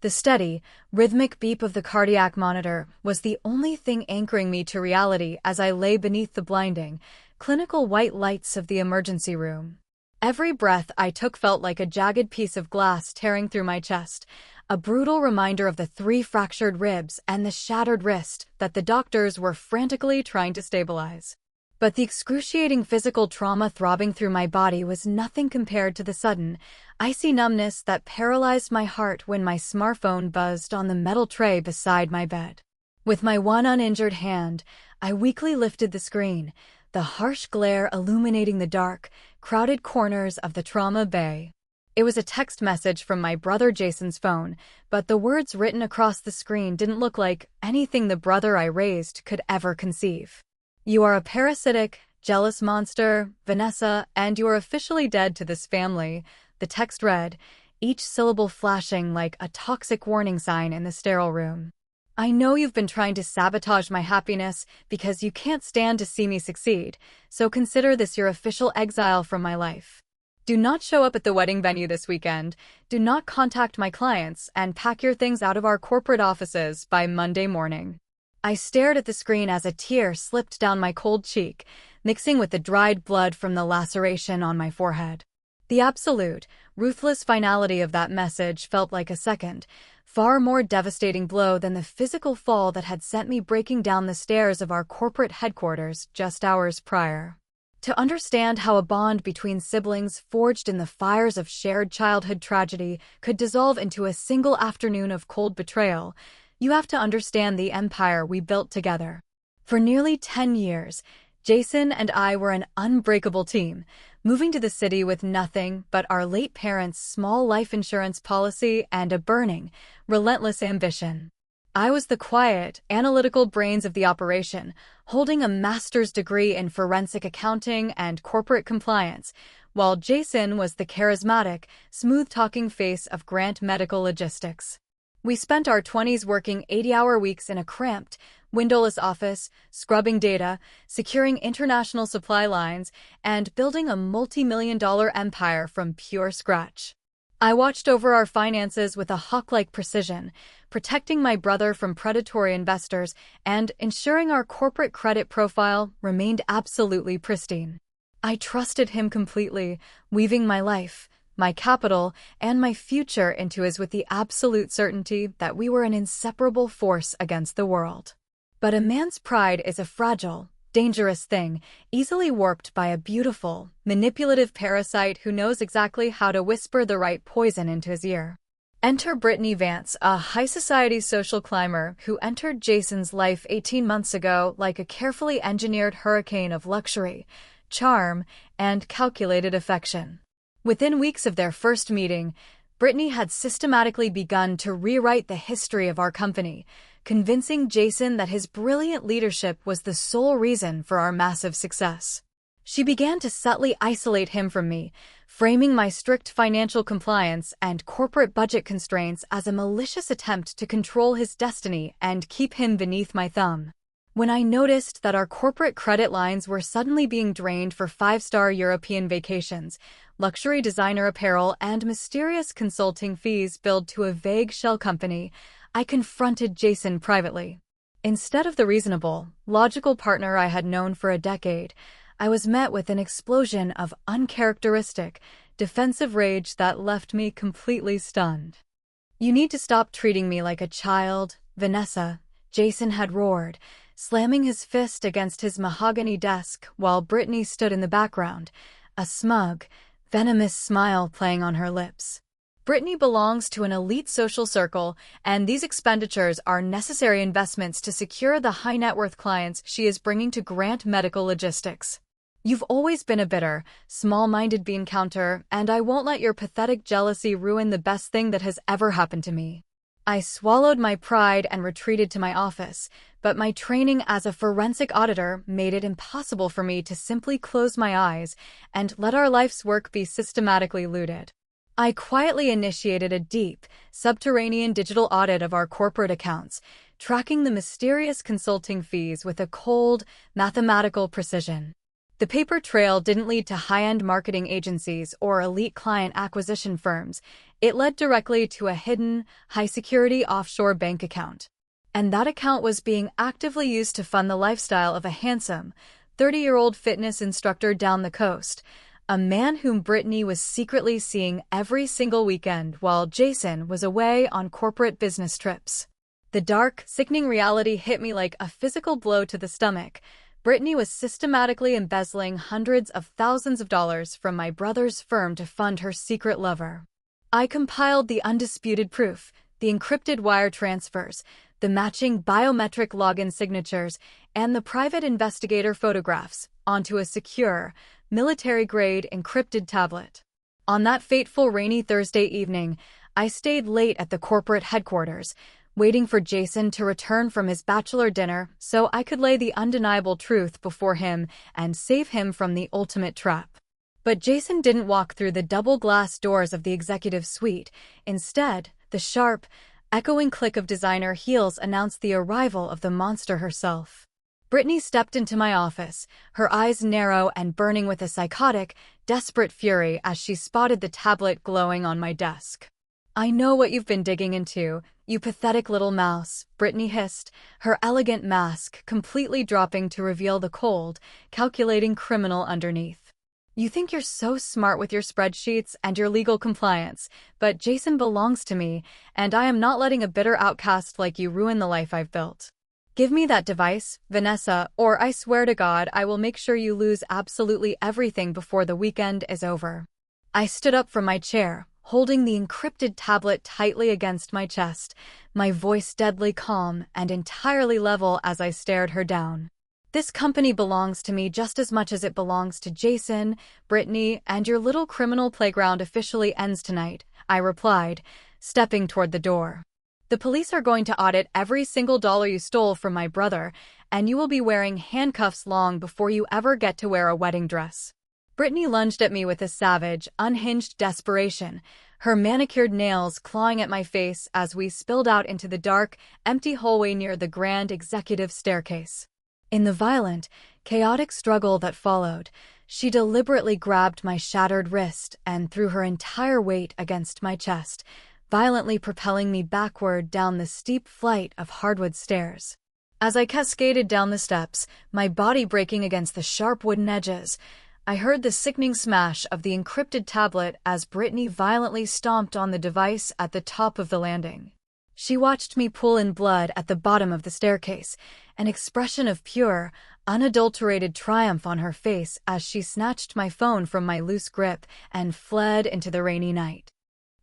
The steady, rhythmic beep of the cardiac monitor was the only thing anchoring me to reality as I lay beneath the blinding, clinical white lights of the emergency room. Every breath I took felt like a jagged piece of glass tearing through my chest, a brutal reminder of the 3 fractured ribs and the shattered wrist that the doctors were frantically trying to stabilize. But the excruciating physical trauma throbbing through my body was nothing compared to the sudden, icy numbness that paralyzed my heart when my smartphone buzzed on the metal tray beside my bed. With my one uninjured hand, I weakly lifted the screen, the harsh glare illuminating the dark, crowded corners of the trauma bay. It was a text message from my brother Jason's phone, but the words written across the screen didn't look like anything the brother I raised could ever conceive. "You are a parasitic, jealous monster, Vanessa, and you are officially dead to this family," the text read, each syllable flashing like a toxic warning sign in the sterile room. "I know you've been trying to sabotage my happiness because you can't stand to see me succeed, so consider this your official exile from my life. Do not show up at the wedding venue this weekend, do not contact my clients, and pack your things out of our corporate offices by Monday morning." I stared at the screen as a tear slipped down my cold cheek, mixing with the dried blood from the laceration on my forehead. The absolute, ruthless finality of that message felt like a second, far more devastating blow than the physical fall that had sent me breaking down the stairs of our corporate headquarters just hours prior. To understand how a bond between siblings forged in the fires of shared childhood tragedy could dissolve into a single afternoon of cold betrayal, you have to understand the empire we built together. For nearly 10 years, Jason and I were an unbreakable team, moving to the city with nothing but our late parents' small life insurance policy and a burning, relentless ambition. I was the quiet, analytical brains of the operation, holding a master's degree in forensic accounting and corporate compliance, while Jason was the charismatic, smooth-talking face of Grant Medical Logistics. We spent our 20s working 80-hour weeks in a cramped, windowless office, scrubbing data, securing international supply lines, and building a multi-million-dollar empire from pure scratch. I watched over our finances with a hawk-like precision, protecting my brother from predatory investors and ensuring our corporate credit profile remained absolutely pristine. I trusted him completely, weaving my life, my capital, and my future into his with the absolute certainty that we were an inseparable force against the world. But a man's pride is a fragile, dangerous thing, easily warped by a beautiful, manipulative parasite who knows exactly how to whisper the right poison into his ear. Enter Brittany Vance, a high-society social climber who entered Jason's life 18 months ago like a carefully engineered hurricane of luxury, charm, and calculated affection. Within weeks of their first meeting, Brittany had systematically begun to rewrite the history of our company, convincing Jason that his brilliant leadership was the sole reason for our massive success. She began to subtly isolate him from me, framing my strict financial compliance and corporate budget constraints as a malicious attempt to control his destiny and keep him beneath my thumb. When I noticed that our corporate credit lines were suddenly being drained for 5-star European vacations, luxury designer apparel, and mysterious consulting fees billed to a vague shell company, I confronted Jason privately. Instead of the reasonable, logical partner I had known for a decade, I was met with an explosion of uncharacteristic, defensive rage that left me completely stunned. "You need to stop treating me like a child, Vanessa," Jason had roared, slamming his fist against his mahogany desk while Brittany stood in the background, a smug, venomous smile playing on her lips. "Brittany belongs to an elite social circle, and these expenditures are necessary investments to secure the high-net-worth clients she is bringing to Grant Medical Logistics. You've always been a bitter, small-minded bean counter, and I won't let your pathetic jealousy ruin the best thing that has ever happened to me." I swallowed my pride and retreated to my office, but my training as a forensic auditor made it impossible for me to simply close my eyes and let our life's work be systematically looted. I quietly initiated a deep, subterranean digital audit of our corporate accounts, tracking the mysterious consulting fees with a cold, mathematical precision. The paper trail didn't lead to high-end marketing agencies or elite client acquisition firms. It led directly to a hidden, high-security offshore bank account. And that account was being actively used to fund the lifestyle of a handsome, 30-year-old fitness instructor down the coast, a man whom Brittany was secretly seeing every single weekend while Jason was away on corporate business trips. The dark, sickening reality hit me like a physical blow to the stomach. Brittany was systematically embezzling hundreds of thousands of dollars from my brother's firm to fund her secret lover. I compiled the undisputed proof, the encrypted wire transfers, the matching biometric login signatures, and the private investigator photographs onto a secure, military-grade encrypted tablet. On that fateful rainy Thursday evening, I stayed late at the corporate headquarters, waiting for Jason to return from his bachelor dinner so I could lay the undeniable truth before him and save him from the ultimate trap. But Jason didn't walk through the double-glass doors of the executive suite. Instead, the sharp, echoing click of designer heels announced the arrival of the monster herself. Brittany stepped into my office, her eyes narrow and burning with a psychotic, desperate fury as she spotted the tablet glowing on my desk. "I know what you've been digging into, you pathetic little mouse," Brittany hissed, her elegant mask completely dropping to reveal the cold, calculating criminal underneath. "You think you're so smart with your spreadsheets and your legal compliance, but Jason belongs to me, and I am not letting a bitter outcast like you ruin the life I've built. Give me that device, Vanessa, or I swear to God I will make sure you lose absolutely everything before the weekend is over." I stood up from my chair, holding the encrypted tablet tightly against my chest, my voice deadly calm and entirely level as I stared her down. "This company belongs to me just as much as it belongs to Jason, Brittany, and your little criminal playground officially ends tonight," I replied, stepping toward the door. "The police are going to audit every single dollar you stole from my brother, and you will be wearing handcuffs long before you ever get to wear a wedding dress." Brittany lunged at me with a savage, unhinged desperation, her manicured nails clawing at my face as we spilled out into the dark, empty hallway near the grand executive staircase. In the violent, chaotic struggle that followed, she deliberately grabbed my shattered wrist and threw her entire weight against my chest, violently propelling me backward down the steep flight of hardwood stairs. As I cascaded down the steps, my body breaking against the sharp wooden edges, I heard the sickening smash of the encrypted tablet as Brittany violently stomped on the device at the top of the landing. She watched me pool in blood at the bottom of the staircase, an expression of pure, unadulterated triumph on her face as she snatched my phone from my loose grip and fled into the rainy night.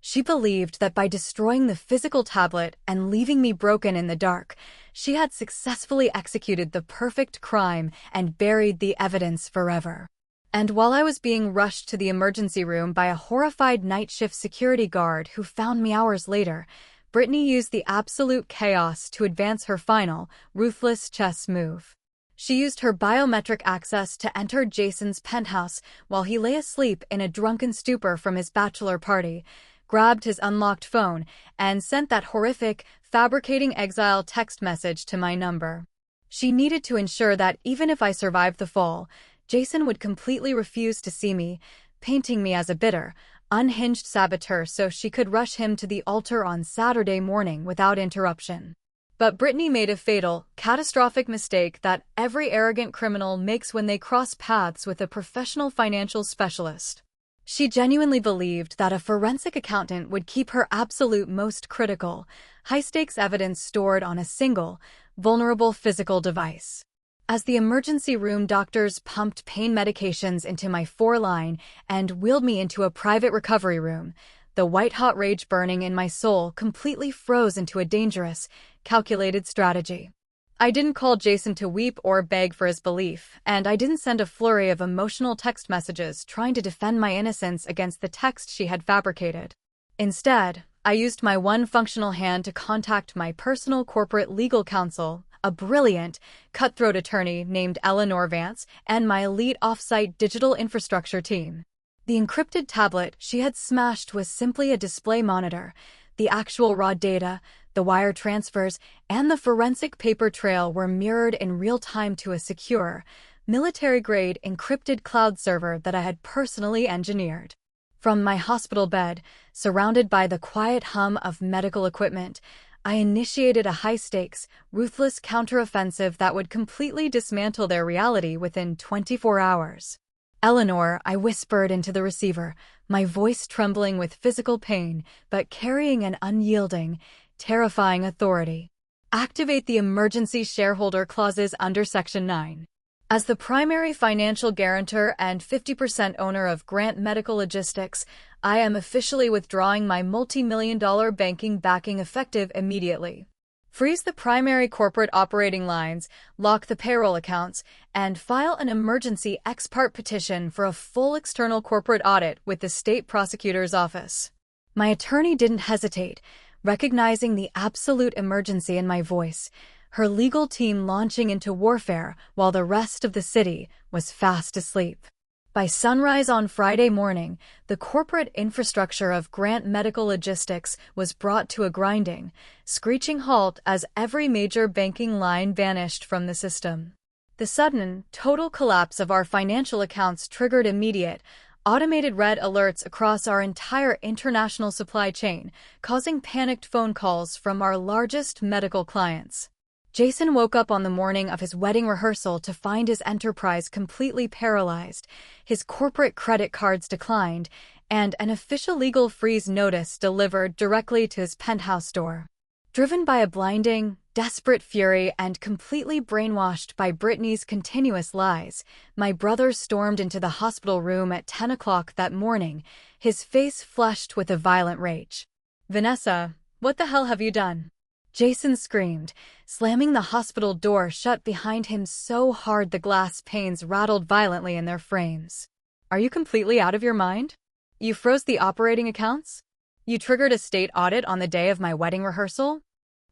She believed that by destroying the physical tablet and leaving me broken in the dark, she had successfully executed the perfect crime and buried the evidence forever. And while I was being rushed to the emergency room by a horrified night shift security guard who found me hours later, Brittany used the absolute chaos to advance her final, ruthless chess move. She used her biometric access to enter Jason's penthouse while he lay asleep in a drunken stupor from his bachelor party, grabbed his unlocked phone, and sent that horrific, fabricating exile text message to my number. She needed to ensure that even if I survived the fall, Jason would completely refuse to see me, painting me as a bitter, unhinged saboteur so she could rush him to the altar on Saturday morning without interruption. But Brittany made a fatal, catastrophic mistake that every arrogant criminal makes when they cross paths with a professional financial specialist. She genuinely believed that a forensic accountant would keep her absolute most critical, high-stakes evidence stored on a single, vulnerable physical device. As the emergency room doctors pumped pain medications into my foreline and wheeled me into a private recovery room, the white-hot rage burning in my soul completely froze into a dangerous, calculated strategy. I didn't call Jason to weep or beg for his belief, and I didn't send a flurry of emotional text messages trying to defend my innocence against the text she had fabricated. Instead, I used my one functional hand to contact my personal corporate legal counsel, a brilliant, cutthroat attorney named Eleanor Vance, and my elite off-site digital infrastructure team. The encrypted tablet she had smashed was simply a display monitor. The actual raw data, the wire transfers, and the forensic paper trail were mirrored in real time to a secure, military-grade encrypted cloud server that I had personally engineered. From my hospital bed, surrounded by the quiet hum of medical equipment, I initiated a high-stakes, ruthless counteroffensive that would completely dismantle their reality within 24 hours. "Eleanor," I whispered into the receiver, my voice trembling with physical pain, but carrying an unyielding, terrifying authority. "Activate the emergency shareholder clauses under Section 9. As the primary financial guarantor and 50% owner of Grant Medical Logistics, I am officially withdrawing my multi-million-dollar banking backing effective immediately. Freeze the primary corporate operating lines, lock the payroll accounts, and file an emergency ex parte petition for a full external corporate audit with the state prosecutor's office." My attorney didn't hesitate, recognizing the absolute emergency in my voice, her legal team launching into warfare while the rest of the city was fast asleep. By sunrise on Friday morning, the corporate infrastructure of Grant Medical Logistics was brought to a grinding, screeching halt as every major banking line vanished from the system. The sudden, total collapse of our financial accounts triggered immediate, automated red alerts across our entire international supply chain, causing panicked phone calls from our largest medical clients. Jason woke up on the morning of his wedding rehearsal to find his enterprise completely paralyzed, his corporate credit cards declined, and an official legal freeze notice delivered directly to his penthouse door. Driven by a blinding, desperate fury and completely brainwashed by Brittany's continuous lies, my brother stormed into the hospital room at 10 o'clock that morning, his face flushed with a violent rage. "Vanessa, what the hell have you done?" Jason screamed, slamming the hospital door shut behind him so hard the glass panes rattled violently in their frames. "Are you completely out of your mind? You froze the operating accounts? You triggered a state audit on the day of my wedding rehearsal?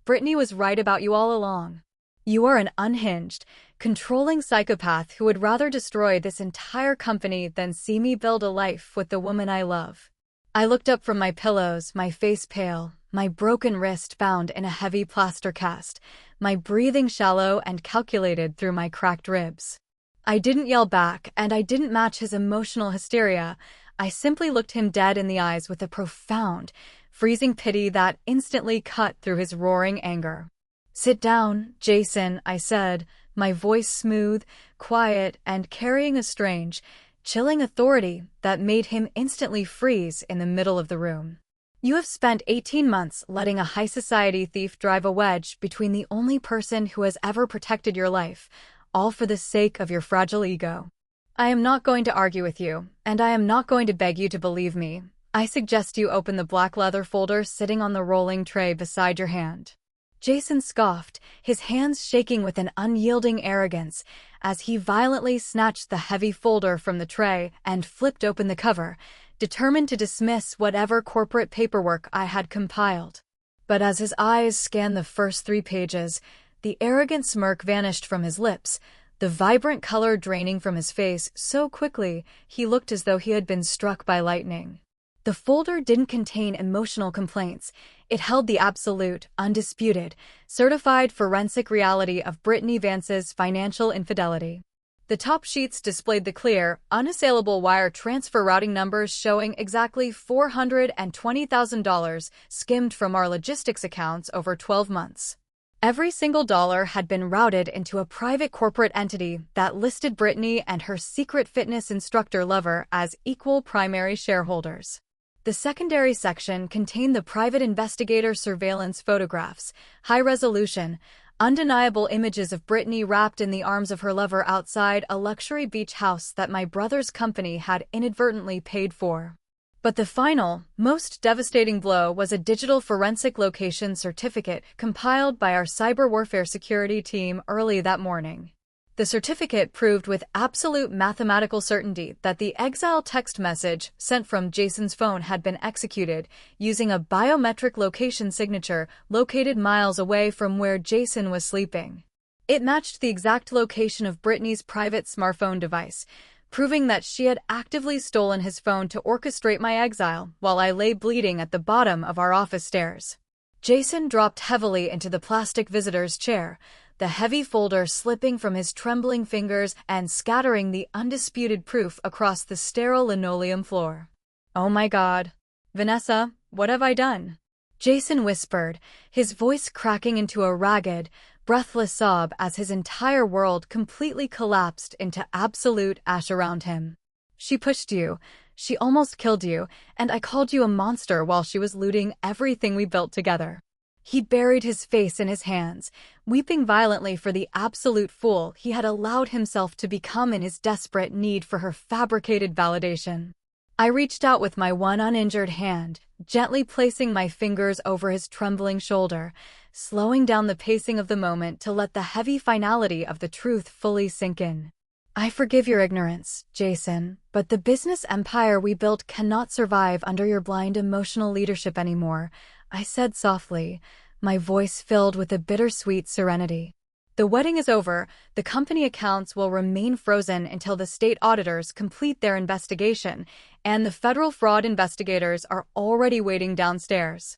Brittany was right about you all along. You are an unhinged, controlling psychopath who would rather destroy this entire company than see me build a life with the woman I love." I looked up from my pillows, my face pale, my broken wrist bound in a heavy plaster cast, my breathing shallow and calculated through my cracked ribs. I didn't yell back, and I didn't match his emotional hysteria. I simply looked him dead in the eyes with a profound, freezing pity that instantly cut through his roaring anger. "Sit down, Jason," I said, my voice smooth, quiet, and carrying a strange, chilling authority that made him instantly freeze in the middle of the room. "You have spent 18 months letting a high society thief drive a wedge between the only person who has ever protected your life, all for the sake of your fragile ego. I am not going to argue with you, and I am not going to beg you to believe me. I suggest you open the black leather folder sitting on the rolling tray beside your hand." Jason scoffed, his hands shaking with an unyielding arrogance, as he violently snatched the heavy folder from the tray and flipped open the cover, determined to dismiss whatever corporate paperwork I had compiled. But as his eyes scanned the first 3 pages, the arrogant smirk vanished from his lips, the vibrant color draining from his face so quickly he looked as though he had been struck by lightning. The folder didn't contain emotional complaints. It held the absolute, undisputed, certified forensic reality of Brittany Vance's financial infidelity. The top sheets displayed the clear, unassailable wire transfer routing numbers showing exactly $420,000 skimmed from our logistics accounts over 12 months. Every single dollar had been routed into a private corporate entity that listed Brittany and her secret fitness instructor lover as equal primary shareholders. The secondary section contained the private investigator surveillance photographs, high-resolution, undeniable images of Brittany wrapped in the arms of her lover outside a luxury beach house that my brother's company had inadvertently paid for. But the final, most devastating blow was a digital forensic location certificate compiled by our cyber warfare security team early that morning. The certificate proved with absolute mathematical certainty that the exile text message sent from Jason's phone had been executed using a biometric location signature located miles away from where Jason was sleeping. It matched the exact location of Brittany's private smartphone device, proving that she had actively stolen his phone to orchestrate my exile while I lay bleeding at the bottom of our office stairs. Jason dropped heavily into the plastic visitor's chair, the heavy folder slipping from his trembling fingers and scattering the undisputed proof across the sterile linoleum floor. "Oh my God. Vanessa, what have I done?" Jason whispered, his voice cracking into a ragged, breathless sob as his entire world completely collapsed into absolute ash around him. "She pushed you. She almost killed you, and I called you a monster while she was looting everything we built together." He buried his face in his hands, weeping violently for the absolute fool he had allowed himself to become in his desperate need for her fabricated validation. I reached out with my one uninjured hand, gently placing my fingers over his trembling shoulder, slowing down the pacing of the moment to let the heavy finality of the truth fully sink in. "I forgive your ignorance, Jason, but the business empire we built cannot survive under your blind emotional leadership anymore," I said softly, my voice filled with a bittersweet serenity. "The wedding is over. The company accounts will remain frozen until the state auditors complete their investigation, and the federal fraud investigators are already waiting downstairs."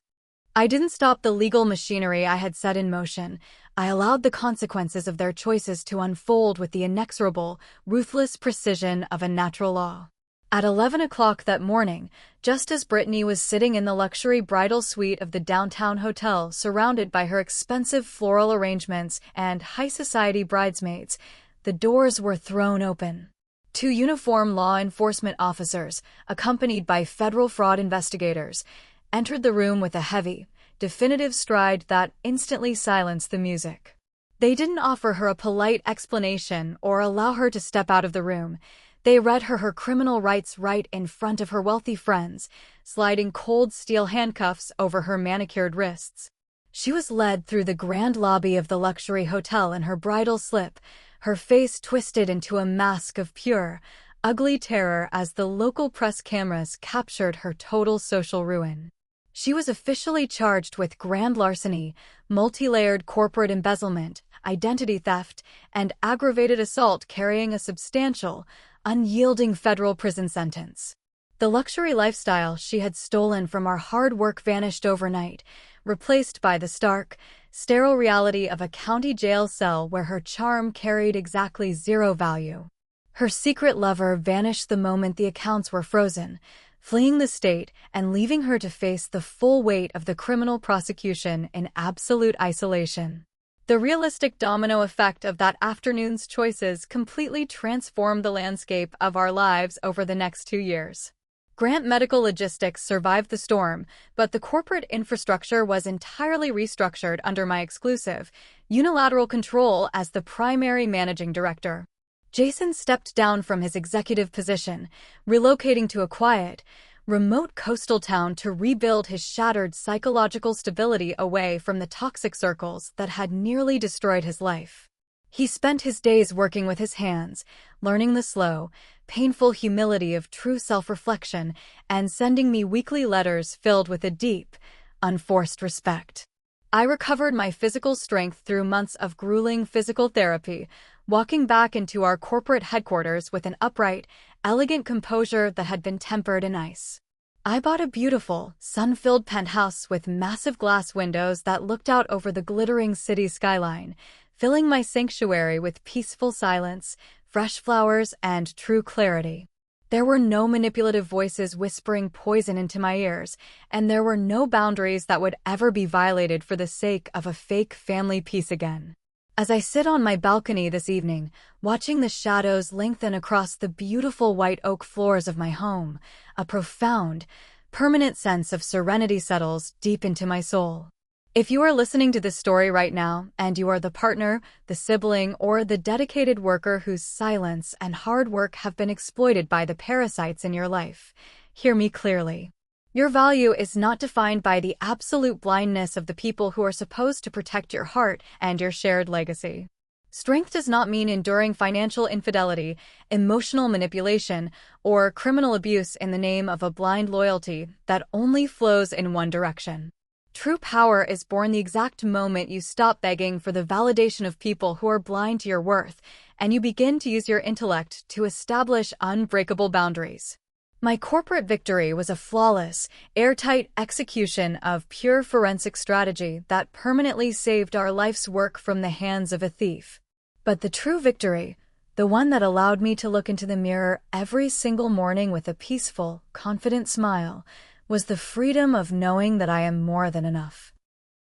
I didn't stop the legal machinery I had set in motion. I allowed the consequences of their choices to unfold with the inexorable, ruthless precision of a natural law. At 11 o'clock that morning, just as Brittany was sitting in the luxury bridal suite of the downtown hotel surrounded by her expensive floral arrangements and high society bridesmaids, the doors were thrown open. Two uniformed law enforcement officers, accompanied by federal fraud investigators, entered the room with a heavy, definitive stride that instantly silenced the music. They didn't offer her a polite explanation or allow her to step out of the room. They read her criminal rights right in front of her wealthy friends, sliding cold steel handcuffs over her manicured wrists. She was led through the grand lobby of the luxury hotel in her bridal slip, her face twisted into a mask of pure, ugly terror as the local press cameras captured her total social ruin. She was officially charged with grand larceny, multi-layered corporate embezzlement, identity theft, and aggravated assault carrying a substantial, unyielding federal prison sentence. The luxury lifestyle she had stolen from our hard work vanished overnight, replaced by the stark, sterile reality of a county jail cell where her charm carried exactly zero value. Her secret lover vanished the moment the accounts were frozen, fleeing the state and leaving her to face the full weight of the criminal prosecution in absolute isolation. The realistic domino effect of that afternoon's choices completely transformed the landscape of our lives over the next 2 years. Grant Medical Logistics survived the storm, but the corporate infrastructure was entirely restructured under my exclusive, unilateral control as the primary managing director. Jason stepped down from his executive position, relocating to a quiet, remote coastal town to rebuild his shattered psychological stability away from the toxic circles that had nearly destroyed his life. He spent his days working with his hands, learning the slow, painful humility of true self-reflection, and sending me weekly letters filled with a deep, unforced respect. I recovered my physical strength through months of grueling physical therapy, walking back into our corporate headquarters with an upright, elegant composure that had been tempered in ice. I bought a beautiful, sun-filled penthouse with massive glass windows that looked out over the glittering city skyline, filling my sanctuary with peaceful silence, fresh flowers, and true clarity. There were no manipulative voices whispering poison into my ears, and there were no boundaries that would ever be violated for the sake of a fake family peace again. As I sit on my balcony this evening, watching the shadows lengthen across the beautiful white oak floors of my home, a profound, permanent sense of serenity settles deep into my soul. If you are listening to this story right now, and you are the partner, the sibling, or the dedicated worker whose silence and hard work have been exploited by the parasites in your life, hear me clearly. Your value is not defined by the absolute blindness of the people who are supposed to protect your heart and your shared legacy. Strength does not mean enduring financial infidelity, emotional manipulation, or criminal abuse in the name of a blind loyalty that only flows in one direction. True power is born the exact moment you stop begging for the validation of people who are blind to your worth, and you begin to use your intellect to establish unbreakable boundaries. My corporate victory was a flawless, airtight execution of pure forensic strategy that permanently saved our life's work from the hands of a thief. But the true victory, the one that allowed me to look into the mirror every single morning with a peaceful, confident smile, was the freedom of knowing that I am more than enough.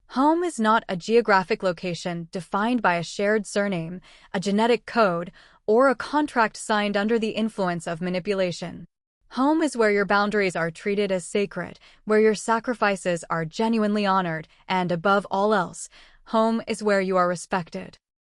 Home is not a geographic location defined by a shared surname, a genetic code, or a contract signed under the influence of manipulation. Home is where your boundaries are treated as sacred, where your sacrifices are genuinely honored, and above all else, home is where you are respected.